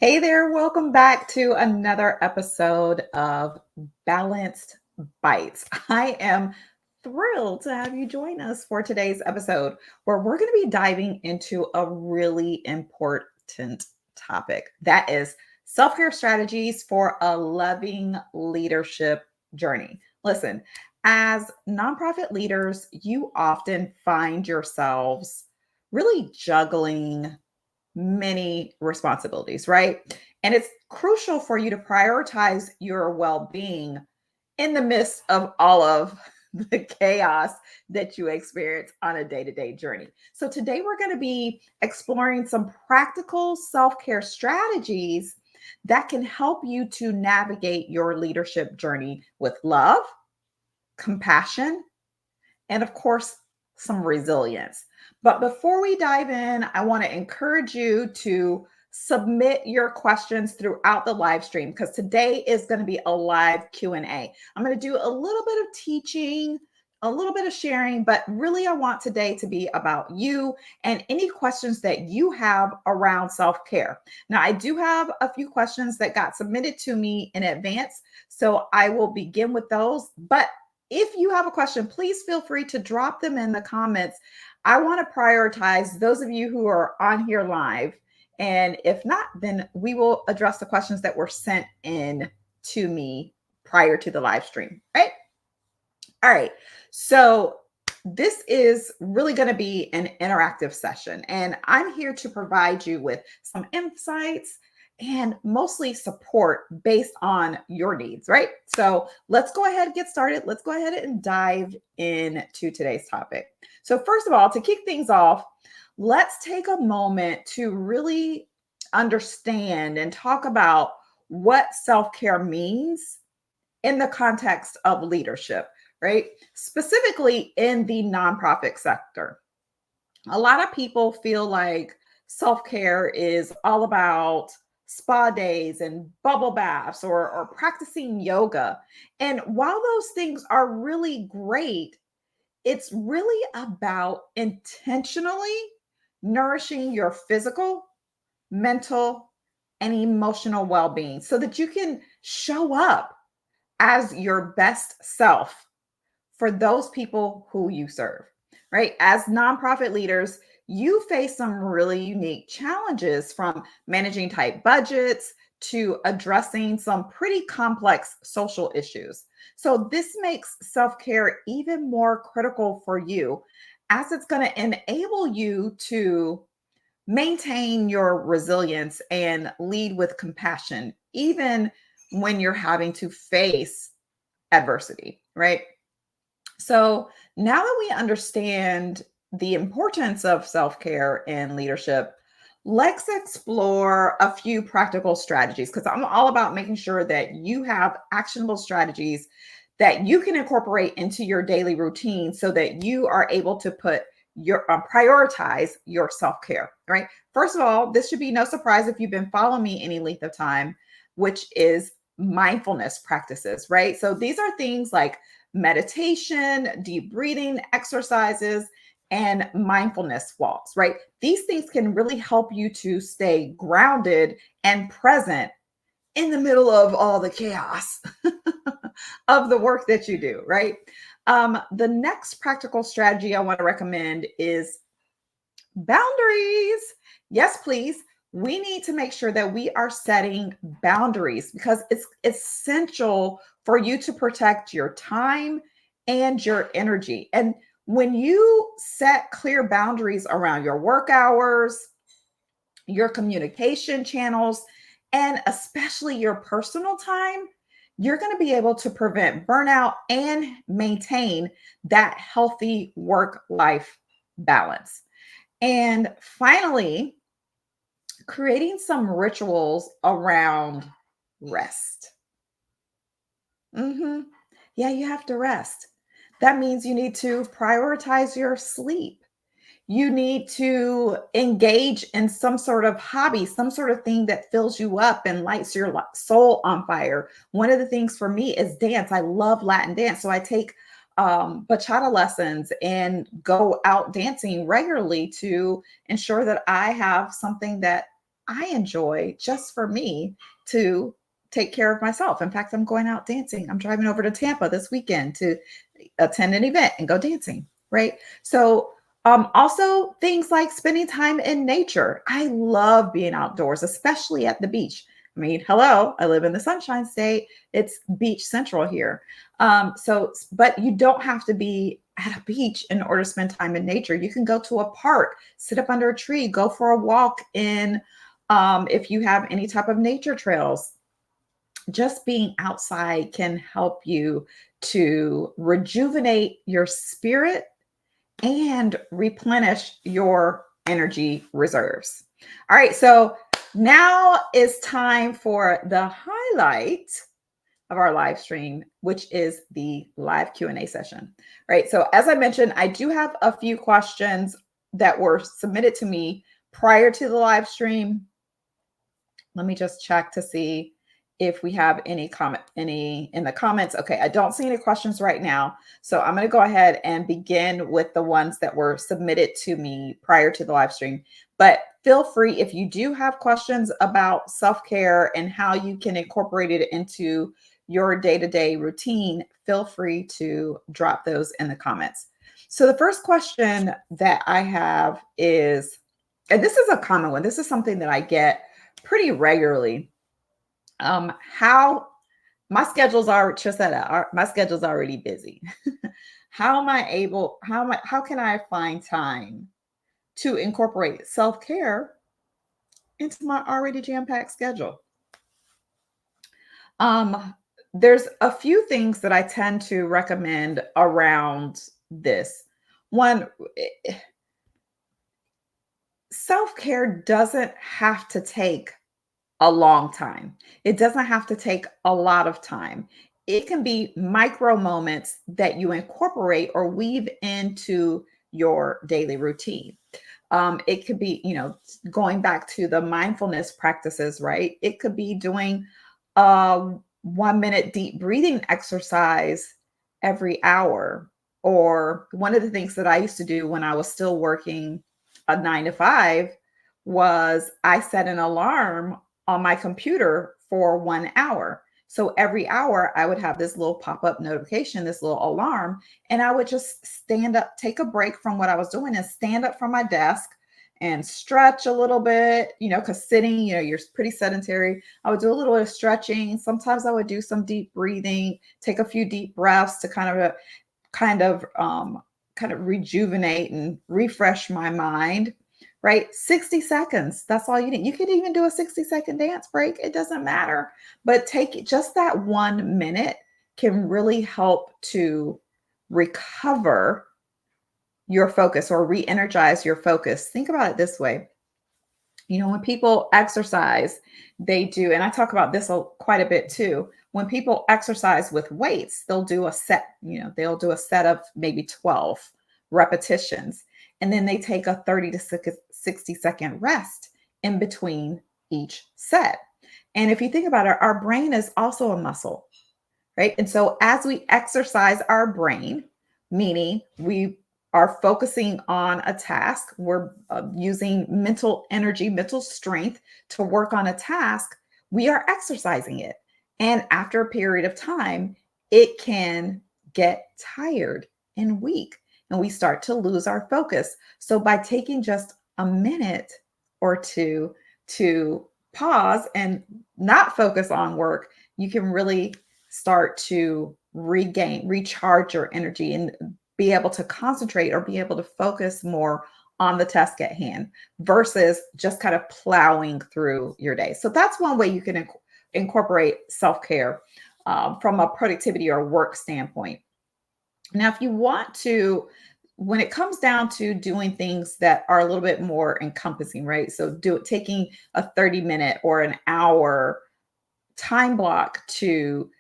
Hey there, welcome back to another episode of Balanced Bytes. I am thrilled to have you join us for today's episode where we're going to be diving into a really important topic that is self care strategies for a loving leadership journey. Listen, as nonprofit leaders, you often find yourselves really juggling many responsibilities, right? And it's crucial for you to prioritize your well being in the midst of all of the chaos that you experience on a day to day journey. So, today we're going to be exploring some practical self care strategies that can help you to navigate your leadership journey with love, compassion, and of course, some resilience. But before we dive in, I want to encourage you to submit your questions throughout the live stream because today is going to be a live Q&A. I'm going to do a little bit of teaching, a little bit of sharing, but really I want today to be about you and any questions that you have around self-care. Now, I do have a few questions that got submitted to me in advance, so I will begin with those, but if you have a question, please feel free to drop them in the comments. I want to prioritize those of you who are on here live. And if not, then we will address the questions that were sent in to me prior to the live stream, right? All right. So this is really going to be an interactive session, and I'm here to provide you with some insights and mostly support based on your needs, right? So let's go ahead and get started. Let's go ahead and dive into today's topic. So, first of all, to kick things off, let's take a moment to really understand and talk about what self care means in the context of leadership, right? Specifically in the nonprofit sector. A lot of people feel like self care is all about spa days and bubble baths or practicing yoga. And while those things are really great, it's really about intentionally nourishing your physical, mental, and emotional well being so that you can show up as your best self for those people who you serve, right? As nonprofit leaders, you face some really unique challenges from managing tight budgets to addressing some pretty complex social issues. So, this makes self care even more critical for you as it's going to enable you to maintain your resilience and lead with compassion, even when you're having to face adversity, right? So now that we understand the importance of self care and leadership, let's explore a few practical strategies because I'm all about making sure that you have actionable strategies that you can incorporate into your daily routine so that you are able to put your prioritize your self care, right? First of all, this should be no surprise if you've been following me any length of time, which is mindfulness practices, right? So these are things like meditation, deep breathing exercises, and mindfulness walks, right? These things can really help you to stay grounded and present in the middle of all the chaos of the work that you do, right? The next practical strategy I want to recommend is boundaries. Yes, please. We need to make sure that we are setting boundaries because it's essential for you to protect your time and your energy. And when you set clear boundaries around your work hours, your communication channels, and especially your personal time, you're going to be able to prevent burnout and maintain that healthy work life balance. And finally, creating some rituals around rest. hmm Yeah, you have to rest. That means you need to prioritize your sleep. You need to engage in some sort of hobby, some sort of thing that fills you up and lights your soul on fire. One of the things for me is dance. I love Latin dance. So I take bachata lessons and go out dancing regularly to ensure that I have something that I enjoy just for me to take care of myself. In fact, I'm going out dancing. I'm driving over to Tampa this weekend to attend an event and go dancing, right? So, also things like spending time in nature. I love being outdoors, especially at the beach. I mean, hello, I live in the Sunshine State. It's beach central here. But you don't have to be at a beach in order to spend time in nature. You can go to a park, sit up under a tree, go for a walk in, if you have any type of nature trails. Just being outside can help you to rejuvenate your spirit and replenish your energy reserves. All right, so now is time for the highlight of our live stream, which is the live Q&A session. Right. So as I mentioned, I do have a few questions that were submitted to me prior to the live stream. Let me just check to see if we have any in the comments. Okay, I don't see any questions right now. So I'm going to go ahead and begin with the ones that were submitted to me prior to the live stream. But feel free, if you do have questions about self-care and how you can incorporate it into your day-to-day routine, feel free to drop those in the comments. So the first question that I have is, and this is a common one. This is something that I get pretty regularly. How my schedules are, Trasetta, my schedule's already busy. How can I find time to incorporate self-care into my already jam-packed schedule? There's a few things that I tend to recommend around this. One, self-care doesn't have to take a long time. It doesn't have to take a lot of time. It can be micro moments that you incorporate or weave into your daily routine. It could be, going back to the mindfulness practices, right? It could be doing a 1 minute deep breathing exercise every hour. Or one of the things that I used to do when I was still working a 9 to 5 was I set an alarm on my computer for 1 hour. So every hour I would have this little pop-up notification, this little alarm, and I would just stand up, take a break from what I was doing and stand up from my desk and stretch a little bit, because sitting, you're pretty sedentary. I would do a little bit of stretching. Sometimes I would do some deep breathing, take a few deep breaths to kind of rejuvenate and refresh my mind. Right? 60 seconds. That's all you need. You could even do a 60-second dance break. It doesn't matter. But take just that 1 minute can really help to recover your focus or re-energize your focus. Think about it this way. When people exercise, they do, and I talk about this quite a bit too. When people exercise with weights, they'll do a set, they'll do a set of maybe 12 repetitions. And then they take a 30 to 60-second rest in between each set. And if you think about it, our brain is also a muscle, right? And so as we exercise our brain, meaning we are focusing on a task, we're using mental energy, mental strength to work on a task, we are exercising it. And after a period of time, it can get tired and weak, and we start to lose our focus. So by taking just a minute or two to pause and not focus on work, you can really start to recharge your energy and be able to concentrate or be able to focus more on the task at hand versus just kind of plowing through your day. So that's one way you can incorporate self-care from a productivity or work standpoint. Now, if you want to, when it comes down to doing things that are a little bit more encompassing, right? So taking a 30-minute or an hour time block to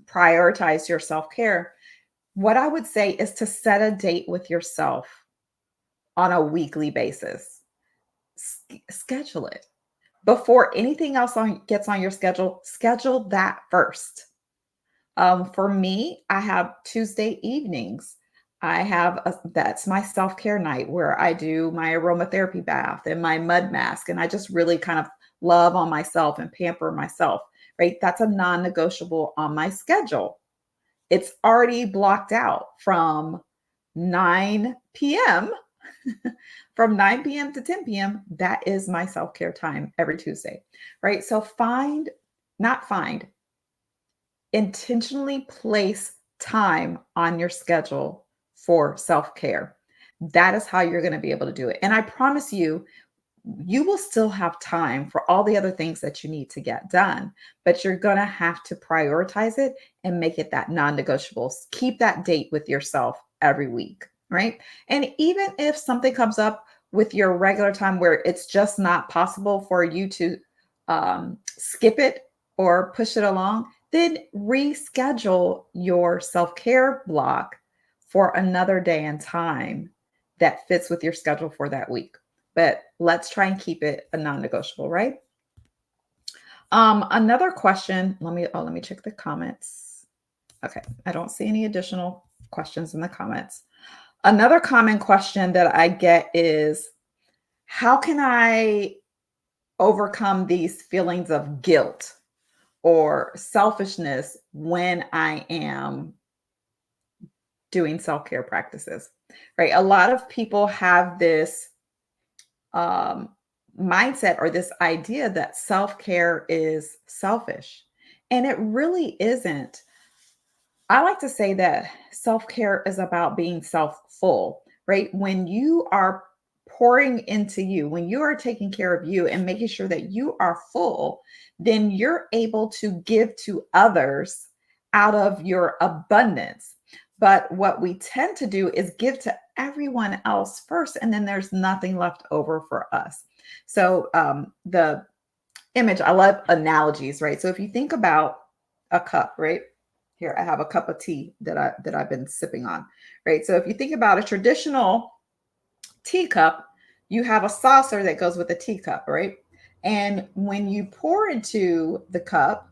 prioritize your self-care, what I would say is to set a date with yourself on a weekly basis. Schedule it. Before anything else gets on your schedule that first. For me, I have Tuesday evenings. that's my self-care night where I do my aromatherapy bath and my mud mask. And I just really kind of love on myself and pamper myself, right? That's a non-negotiable on my schedule. It's already blocked out from 9 p.m. from 9 p.m. to 10 p.m. That is my self-care time every Tuesday, right? So not find, intentionally place time on your schedule for self-care. That is how you're going to be able to do it. And I promise you, you will still have time for all the other things that you need to get done, but you're going to have to prioritize it and make it that non-negotiable. Keep that date with yourself every week, right? And even if something comes up with your regular time where it's just not possible for you to skip it or push it along, then reschedule your self-care block for another day and time that fits with your schedule for that week. But let's try and keep it a non-negotiable, right? Another question. Let me check the comments. Okay, I don't see any additional questions in the comments. Another common question that I get is, how can I overcome these feelings of guilt or selfishness when I am doing self-care practices, right? A lot of people have this um, mindset or this idea that self-care is selfish, and it really isn't. I like to say that self-care is about being self-full, right? When you are pouring into you, when you are taking care of you and making sure that you are full, then you're able to give to others out of your abundance. But what we tend to do is give to everyone else first, and then there's nothing left over for us. So the image, I love analogies, right? So if you think about a cup, right? Here, I have a cup of tea that I've been sipping on, right? So if you think about a traditional teacup, you have a saucer that goes with the teacup, right? And when you pour into the cup,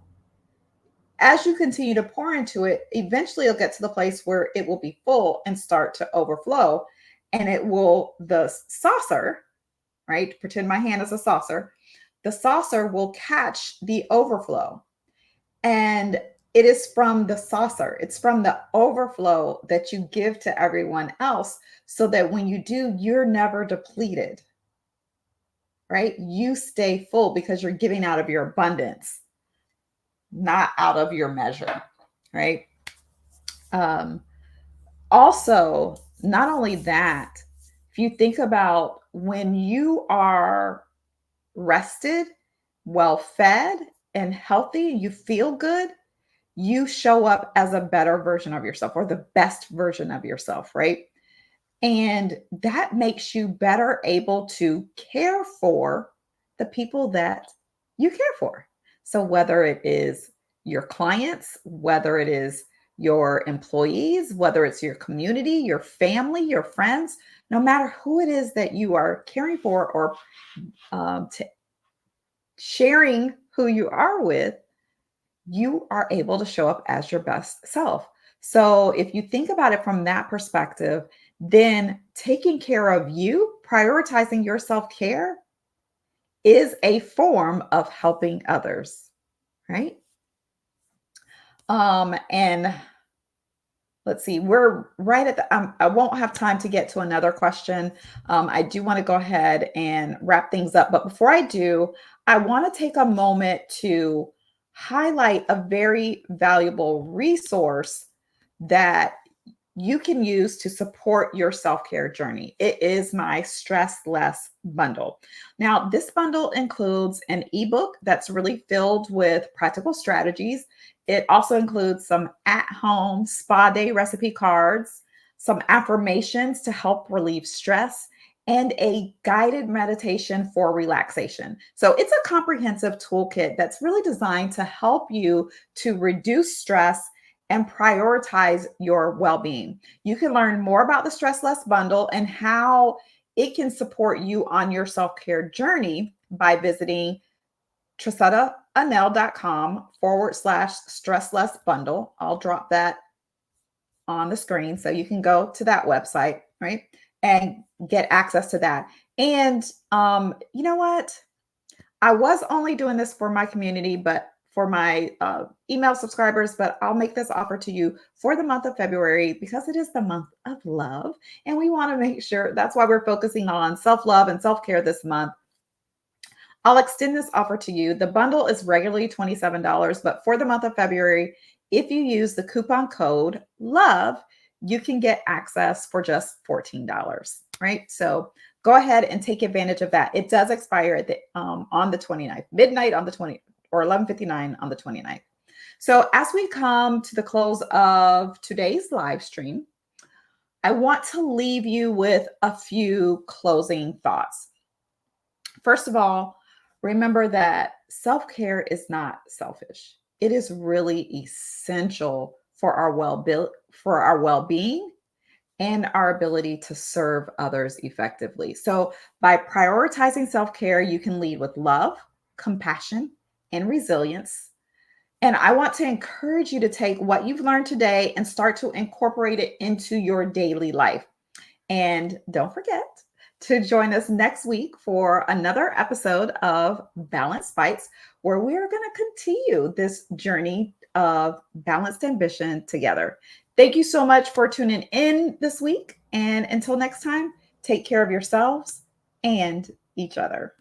as you continue to pour into it, eventually you'll get to the place where it will be full and start to overflow. And the saucer, right? Pretend my hand is a saucer. The saucer will catch the overflow. And it is from the saucer, it's from the overflow that you give to everyone else, so that when you do, you're never depleted, right? You stay full because you're giving out of your abundance, not out of your measure, right? Um, Also, not only that, if you think about when you are rested, well fed, and healthy, you feel good, you show up as a better version of yourself or the best version of yourself, right? And that makes you better able to care for the people that you care for. So, whether it is your clients, whether it is your employees, whether it's your community, your family, your friends, no matter who it is that you are caring for or sharing who you are with, you are able to show up as your best self. So, if you think about it from that perspective, then taking care of you, prioritizing your self care is a form of helping others, right? And let's see, we're right at the, I won't have time to get to another question. I do want to go ahead and wrap things up. But before I do, I want to take a moment to highlight a very valuable resource that you can use to support your self-care journey. It is my Stress Less bundle. Now, this bundle includes an ebook that's really filled with practical strategies. It also includes some at-home spa day recipe cards, some affirmations to help relieve stress, and a guided meditation for relaxation. So it's a comprehensive toolkit that's really designed to help you to reduce stress and prioritize your well-being. You can learn more about the Stress Less bundle and how it can support you on your self-care journey by visiting TrasettaAnel.com/stress less bundle. I'll drop that on the screen. So you can go to that website, right? And get access to that. And you know what? I was only doing this for my community, but for my email subscribers, but I'll make this offer to you for the month of February because it is the month of love. And we want to make sure that's why we're focusing on self love and self care this month. I'll extend this offer to you. The bundle is regularly $27, but for the month of February, if you use the coupon code LOVE, you can get access for just $14, right? So go ahead and take advantage of that. It does expire at on the 29th, midnight on the 20th, or 11:59 on the 29th. So as we come to the close of today's live stream, I want to leave you with a few closing thoughts. First of all, remember that self care is not selfish. It is really essential for our well being and our ability to serve others effectively. So, by prioritizing self care, you can lead with love, compassion, and resilience. And I want to encourage you to take what you've learned today and start to incorporate it into your daily life. And don't forget to join us next week for another episode of Balanced Bytes, where we're going to continue this journey of balanced ambition together. Thank you so much for tuning in this week. And until next time, take care of yourselves and each other.